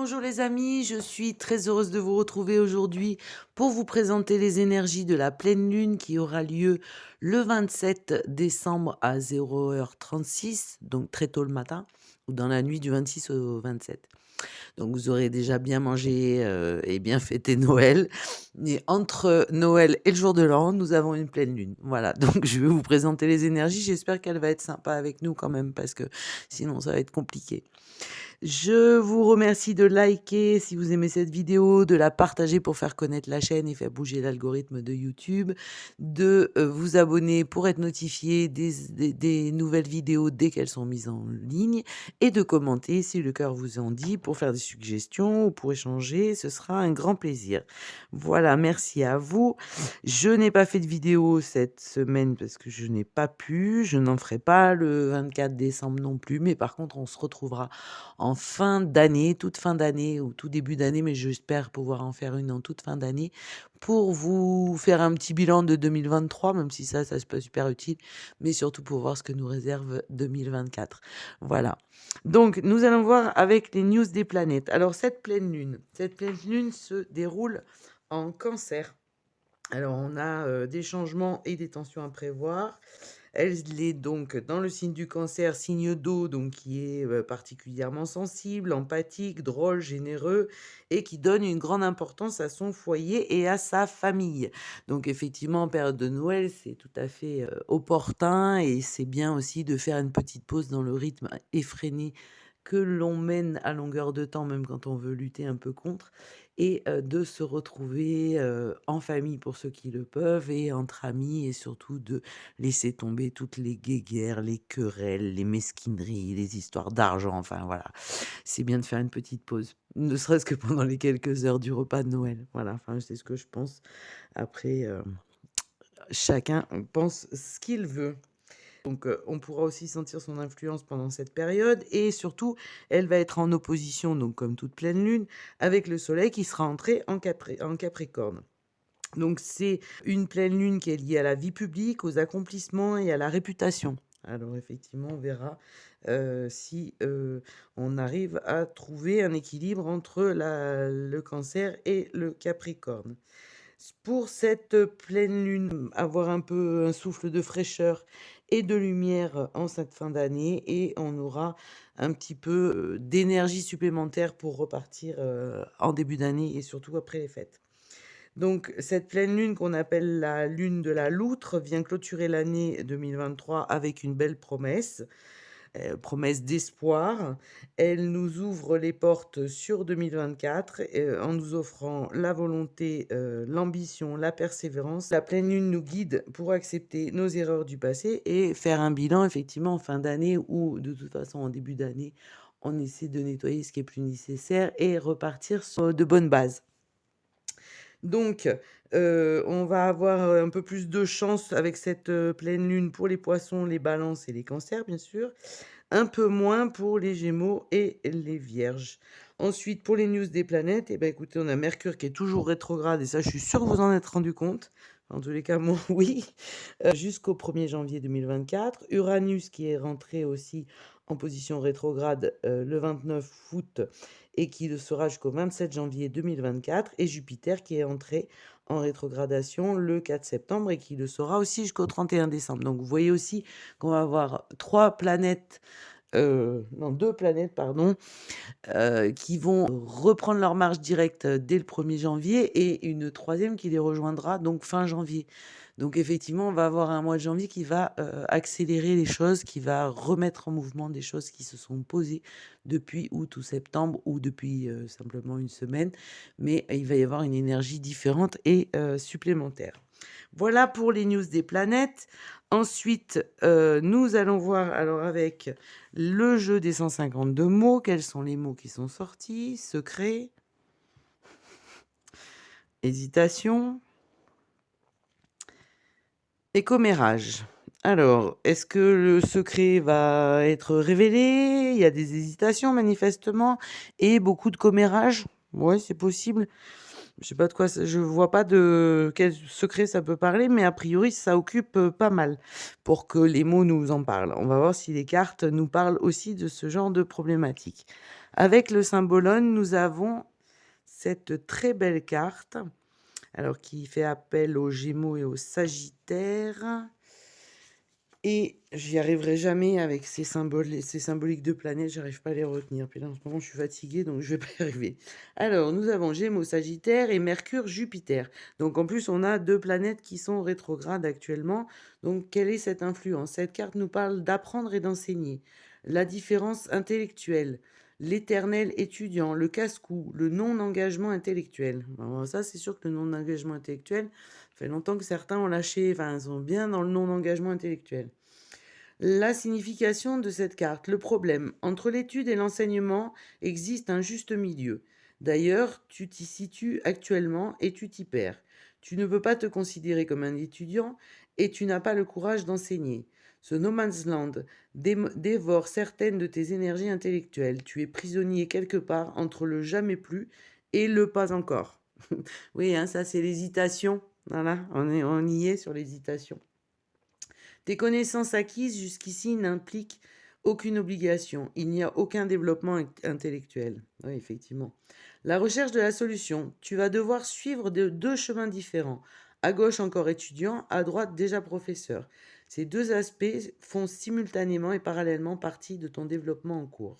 bonjour les amis, je suis très heureuse de vous retrouver aujourd'hui pour vous présenter les énergies de la pleine lune qui aura lieu le 27 décembre à 0h36, donc très tôt le matin, ou dans la nuit du 26 au 27. Donc vous aurez déjà bien mangé et bien fêté Noël. Et entre Noël et le jour de l'an, nous avons une pleine lune. Voilà, donc je vais vous présenter les énergies. J'espère qu'elle va être sympa avec nous quand même, parce que sinon ça va être compliqué. Je vous remercie de liker si vous aimez cette vidéo, de la partager pour faire connaître la chaîne et faire bouger l'algorithme de YouTube, de vous abonner pour être notifié des nouvelles vidéos dès qu'elles sont mises en ligne et de commenter si le cœur vous en dit pour faire des suggestions ou pour échanger. Ce sera un grand plaisir. Voilà, merci à vous. Je n'ai pas fait de vidéo cette semaine parce que je n'ai pas pu. Je n'en ferai pas le 24 décembre non plus. Mais par contre, on se retrouvera en fin d'année, toute fin d'année ou tout début d'année, mais j'espère pouvoir en faire une en toute fin d'année pour vous faire un petit bilan de 2023, même si ça c'est pas super utile, mais surtout pour voir ce que nous réserve 2024. Voilà. Donc, nous allons voir avec les news des planètes. Alors, cette pleine lune se déroule en Cancer. Alors, on a des changements et des tensions à prévoir. Elle est donc dans le signe du Cancer, signe d'eau, donc qui est particulièrement sensible, empathique, drôle, généreux et qui donne une grande importance à son foyer et à sa famille. Donc effectivement, en période de Noël, c'est tout à fait opportun et c'est bien aussi de faire une petite pause dans le rythme effréné que l'on mène à longueur de temps, même quand on veut lutter un peu contre, et de se retrouver en famille pour ceux qui le peuvent et entre amis, et surtout de laisser tomber toutes les guéguerres, les querelles, les mesquineries, les histoires d'argent, enfin voilà. C'est bien de faire une petite pause, ne serait-ce que pendant les quelques heures du repas de Noël. Voilà, enfin c'est ce que je pense. Après, chacun pense ce qu'il veut. Donc, on pourra aussi sentir son influence pendant cette période et surtout, elle va être en opposition, donc comme toute pleine lune, avec le soleil qui sera entré en Capricorne. Donc, c'est une pleine lune qui est liée à la vie publique, aux accomplissements et à la réputation. Alors, effectivement, on verra si on arrive à trouver un équilibre entre le Cancer et le Capricorne. Pour cette pleine lune, avoir un peu un souffle de fraîcheur et de lumière en cette fin d'année et on aura un petit peu d'énergie supplémentaire pour repartir en début d'année et surtout après les fêtes. Donc cette pleine lune qu'on appelle la lune de la loutre vient clôturer l'année 2023 avec une belle promesse. Promesse d'espoir. Elle nous ouvre les portes sur 2024 en nous offrant la volonté, l'ambition, la persévérance. La pleine lune nous guide pour accepter nos erreurs du passé et faire un bilan effectivement en fin d'année ou de toute façon en début d'année, on essaie de nettoyer ce qui est plus nécessaire et repartir sur de bonnes bases. Donc, on va avoir un peu plus de chance avec cette pleine lune pour les poissons, les balances et les cancers, bien sûr. Un peu moins pour les Gémeaux et les Vierges. Ensuite, pour les news des planètes, eh ben, écoutez, on a Mercure qui est toujours rétrograde, et ça, je suis sûre que vous en êtes rendu compte. En tous les cas, moi, oui. Jusqu'au 1er janvier 2024. Uranus qui est rentré aussi en position rétrograde le 29 août et qui le sera jusqu'au 27 janvier 2024. Et Jupiter qui est entré en rétrogradation le 4 septembre et qui le sera aussi jusqu'au 31 décembre. Donc vous voyez aussi qu'on va avoir deux planètes, pardon, qui vont reprendre leur marche directe dès le 1er janvier et une troisième qui les rejoindra donc fin janvier. Donc effectivement, on va avoir un mois de janvier qui va accélérer les choses, qui va remettre en mouvement des choses qui se sont posées depuis août ou septembre ou depuis simplement une semaine. Mais il va y avoir une énergie différente et supplémentaire. Voilà pour les news des planètes. Ensuite, nous allons voir alors avec le jeu des 152 mots. Quels sont les mots qui sont sortis? Secret, hésitation et commérage. Alors, est-ce que le secret va être révélé? Il y a des hésitations manifestement et beaucoup de commérage. Oui, c'est possible. Je sais pas de quoi, je vois pas de quel secret ça peut parler, mais a priori ça occupe pas mal pour que les mots nous en parlent. On va voir si les cartes nous parlent aussi de ce genre de problématique. Avec le symbolone, nous avons cette très belle carte, alors qui fait appel aux Gémeaux et aux Sagittaires. Et j'y arriverai jamais avec ces symboles, ces symboliques de planètes, j'arrive pas à les retenir. Puis là, en ce moment, je suis fatiguée, donc je vais pas y arriver. Alors, nous avons Gémeaux, Sagittaire et Mercure, Jupiter. Donc, en plus, on a deux planètes qui sont rétrogrades actuellement. Donc, quelle est cette influence? Cette carte nous parle d'apprendre et d'enseigner. La différence intellectuelle, l'éternel étudiant, le casse-cou, le non-engagement intellectuel. Alors, ça, c'est sûr que le non-engagement intellectuel, ça fait longtemps que certains ont lâché, enfin, ils sont bien dans le non-engagement intellectuel. La signification de cette carte. Le problème, entre l'étude et l'enseignement existe un juste milieu. D'ailleurs, tu t'y situes actuellement et tu t'y perds. Tu ne peux pas te considérer comme un étudiant et tu n'as pas le courage d'enseigner. Ce no man's land dévore certaines de tes énergies intellectuelles. Tu es prisonnier quelque part entre le jamais plus et le pas encore. Oui, hein, ça c'est l'hésitation. Voilà, on y est sur l'hésitation. Tes connaissances acquises jusqu'ici n'impliquent aucune obligation. Il n'y a aucun développement intellectuel. Oui, effectivement. La recherche de la solution. Tu vas devoir suivre deux chemins différents. À gauche encore étudiant, à droite déjà professeur. Ces deux aspects font simultanément et parallèlement partie de ton développement en cours.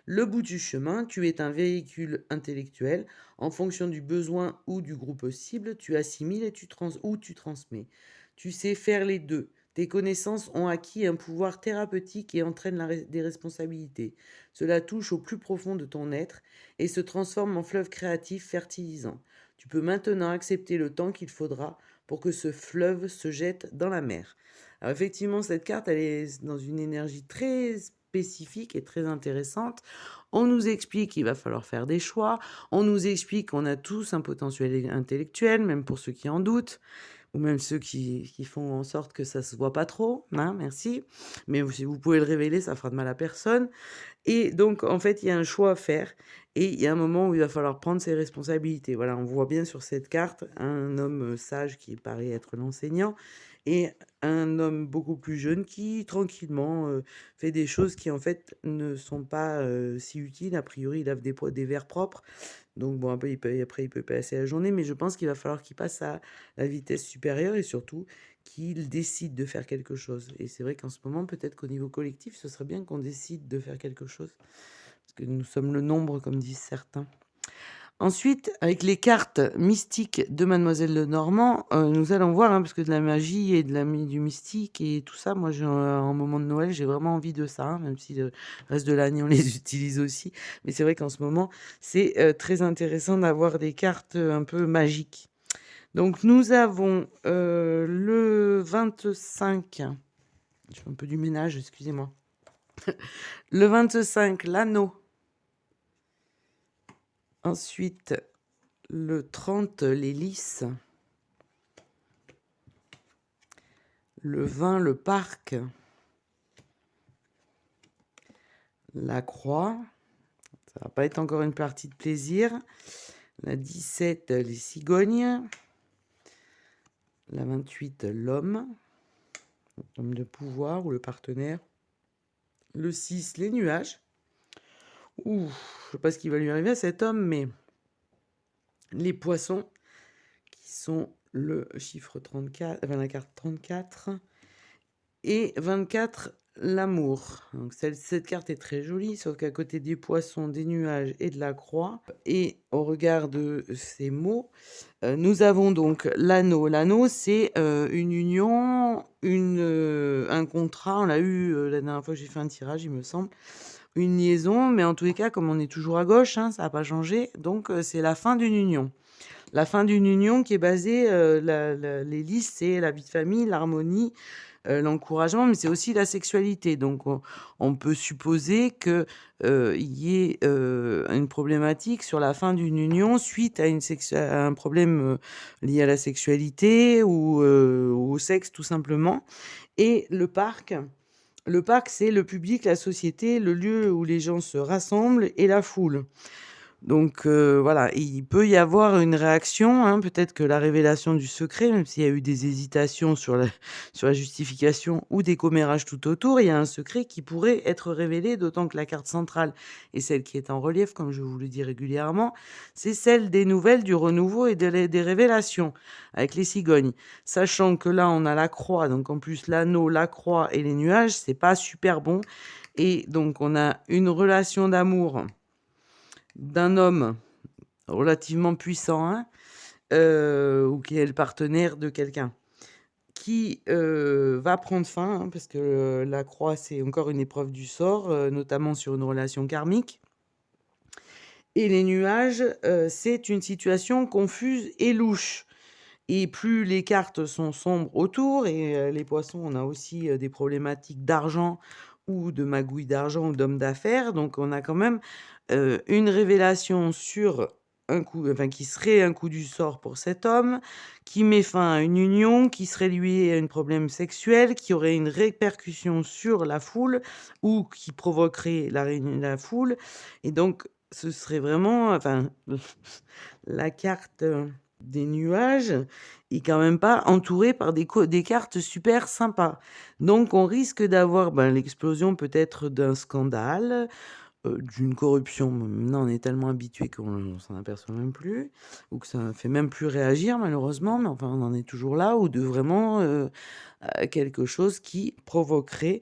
Le bout du chemin, tu es un véhicule intellectuel. En fonction du besoin ou du groupe cible, tu assimiles et tu transmets. Tu sais faire les deux. Tes connaissances ont acquis un pouvoir thérapeutique et entraînent des responsabilités. Cela touche au plus profond de ton être et se transforme en fleuve créatif fertilisant. Tu peux maintenant accepter le temps qu'il faudra pour que ce fleuve se jette dans la mer. Alors effectivement, cette carte, elle est dans une énergie très spécifique et très intéressante. On nous explique qu'il va falloir faire des choix. On nous explique qu'on a tous un potentiel intellectuel, même pour ceux qui en doutent, ou même ceux qui font en sorte que ça se voit pas trop. Hein, merci. Mais si vous pouvez le révéler, ça fera de mal à personne. Et donc, en fait, il y a un choix à faire. Et il y a un moment où il va falloir prendre ses responsabilités. Voilà, on voit bien sur cette carte un homme sage qui paraît être l'enseignant et un homme beaucoup plus jeune qui, tranquillement, fait des choses qui, en fait, ne sont pas si utiles. A priori, il lave des verres propres. Donc, bon, après, il peut passer la journée, mais je pense qu'il va falloir qu'il passe à la vitesse supérieure et surtout qu'il décide de faire quelque chose. Et c'est vrai qu'en ce moment, peut-être qu'au niveau collectif, ce serait bien qu'on décide de faire quelque chose. Parce que nous sommes le nombre, comme disent certains. Ensuite, avec les cartes mystiques de Mademoiselle Lenormand, nous allons voir, hein, parce que de la magie et du mystique et tout ça, moi, en moment de Noël, j'ai vraiment envie de ça, hein, même si le reste de l'année, on les utilise aussi. Mais c'est vrai qu'en ce moment, c'est très intéressant d'avoir des cartes un peu magiques. Donc, nous avons le 25. Je fais un peu du ménage, excusez-moi. Le 25, l'anneau. Ensuite, le 30, l'hélice. Le 20, le parc. La croix. Ça va pas être encore une partie de plaisir. La 17, les cigognes. La 28, l'homme. L'homme de pouvoir ou le partenaire. Le 6, les nuages. Ouh, je sais pas ce qui va lui arriver à cet homme, mais les poissons, qui sont le chiffre 34, enfin la carte 34, et 24, l'amour. Donc cette carte est très jolie, sauf qu'à côté des poissons, des nuages et de la croix, et au regard de ces mots, nous avons donc l'anneau. L'anneau, c'est une union, un contrat. On l'a eu la dernière fois que j'ai fait un tirage, il me semble. Une liaison, mais en tous les cas, comme on est toujours à gauche, hein, ça n'a pas changé. Donc, c'est la fin d'une union. La fin d'une union qui est basée, l'hélice, c'est la vie de famille, l'harmonie, l'encouragement, mais c'est aussi la sexualité. Donc, on peut supposer qu'il y ait une problématique sur la fin d'une union suite à un problème lié à la sexualité ou au sexe, tout simplement. Et le parc, c'est le public, la société, le lieu où les gens se rassemblent et la foule. Donc voilà, il peut y avoir une réaction, hein, peut-être que la révélation du secret, même s'il y a eu des hésitations sur la sur la justification ou des commérages tout autour, il y a un secret qui pourrait être révélé, d'autant que la carte centrale est celle qui est en relief, comme je vous le dis régulièrement, c'est celle des nouvelles, du renouveau et des révélations, avec les cigognes. Sachant que là, on a la croix, donc en plus l'anneau, la croix et les nuages, c'est pas super bon et donc on a une relation d'amour d'un homme relativement puissant, hein, ou qui est le partenaire de quelqu'un, qui va prendre fin, hein, parce que la croix, c'est encore une épreuve du sort, notamment sur une relation karmique. Et les nuages, c'est une situation confuse et louche. Et plus les cartes sont sombres autour, et les poissons, on a aussi des problématiques d'argent ou de magouille d'argent ou d'homme d'affaires. Donc on a quand même une révélation sur un coup, enfin qui serait un coup du sort pour cet homme, qui met fin à une union, qui serait lié à un problème sexuel, qui aurait une répercussion sur la foule ou qui provoquerait la réunion de la foule. Et donc ce serait vraiment, enfin, la carte des nuages est quand même pas entourée par des cartes super sympas. Donc on risque d'avoir l'explosion peut-être d'un scandale, d'une corruption. Maintenant, on est tellement habitué qu'on s'en aperçoit même plus, ou que ça fait même plus réagir malheureusement, mais enfin on en est toujours là, ou de vraiment quelque chose qui provoquerait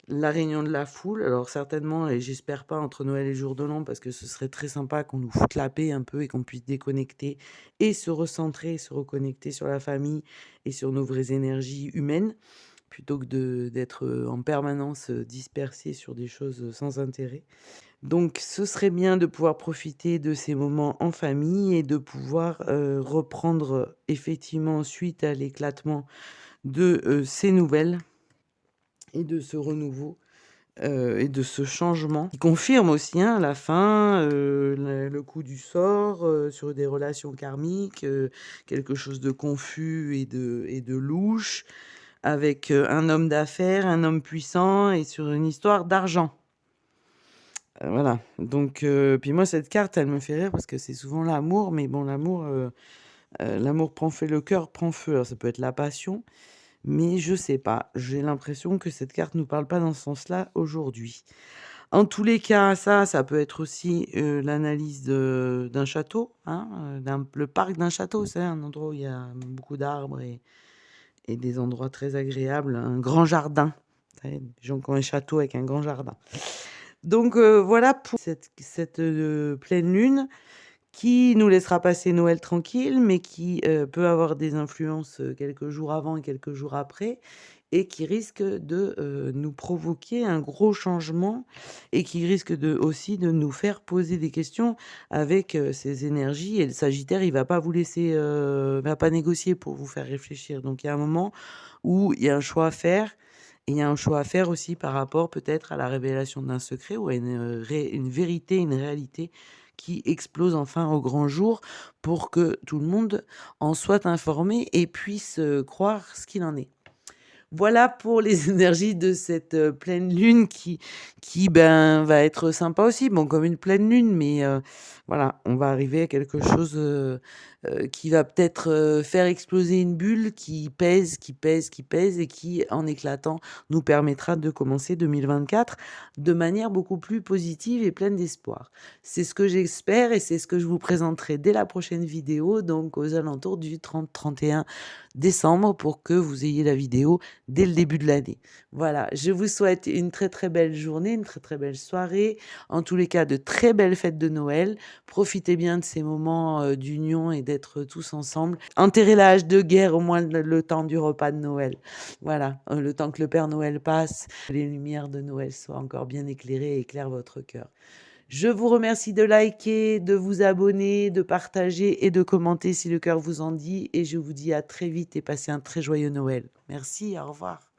la réunion de la foule. Alors certainement, et j'espère pas entre Noël et jour de l'an, parce que ce serait très sympa qu'on nous foute la paix un peu et qu'on puisse déconnecter et se recentrer, se reconnecter sur la famille et sur nos vraies énergies humaines, plutôt que d'être en permanence dispersé sur des choses sans intérêt. Donc ce serait bien de pouvoir profiter de ces moments en famille et de pouvoir reprendre effectivement suite à l'éclatement de ces nouvelles et de ce renouveau et de ce changement qui confirme aussi, hein, la fin, le coup du sort sur des relations karmiques, quelque chose de confus et de louche, avec un homme d'affaires, un homme puissant et sur une histoire d'argent. Voilà, donc puis moi cette carte elle me fait rire parce que c'est souvent l'amour, mais bon l'amour prend feu, le cœur prend feu, alors ça peut être la passion, mais je sais pas, j'ai l'impression que cette carte nous parle pas dans ce sens-là aujourd'hui. En tous les cas, ça peut être aussi l'analyse d'un château, hein, le parc d'un château, c'est un endroit où il y a beaucoup d'arbres et des endroits très agréables, un grand jardin. Vous savez, des gens qui ont un château avec un grand jardin. Donc voilà pour cette pleine lune qui nous laissera passer Noël tranquille, mais qui peut avoir des influences quelques jours avant et quelques jours après, et qui risque de nous provoquer un gros changement et qui risque aussi de nous faire poser des questions avec ces énergies. Et le Sagittaire, il va pas vous laisser, va pas négocier pour vous faire réfléchir. Donc il y a un moment où il y a un choix à faire. Et il y a un choix à faire aussi par rapport peut-être à la révélation d'un secret ou à une vérité, une réalité qui explose enfin au grand jour pour que tout le monde en soit informé et puisse croire ce qu'il en est. Voilà pour les énergies de cette pleine lune qui va être sympa aussi. Bon, comme une pleine lune, mais voilà, on va arriver à quelque chose qui va peut-être faire exploser une bulle qui pèse, qui pèse, qui pèse et qui, en éclatant, nous permettra de commencer 2024 de manière beaucoup plus positive et pleine d'espoir. C'est ce que j'espère et c'est ce que je vous présenterai dès la prochaine vidéo, donc aux alentours du 30-31 décembre, pour que vous ayez la vidéo dès le début de l'année. Voilà, je vous souhaite une très très belle journée, une très très belle soirée, en tous les cas de très belles fêtes de Noël. Profitez bien de ces moments d'union et d'être tous ensemble. Enterrez la hache de guerre au moins le temps du repas de Noël. Voilà, le temps que le Père Noël passe, les lumières de Noël soient encore bien éclairées et éclairent votre cœur. Je vous remercie de liker, de vous abonner, de partager et de commenter si le cœur vous en dit. Et je vous dis à très vite et passez un très joyeux Noël. Merci, au revoir.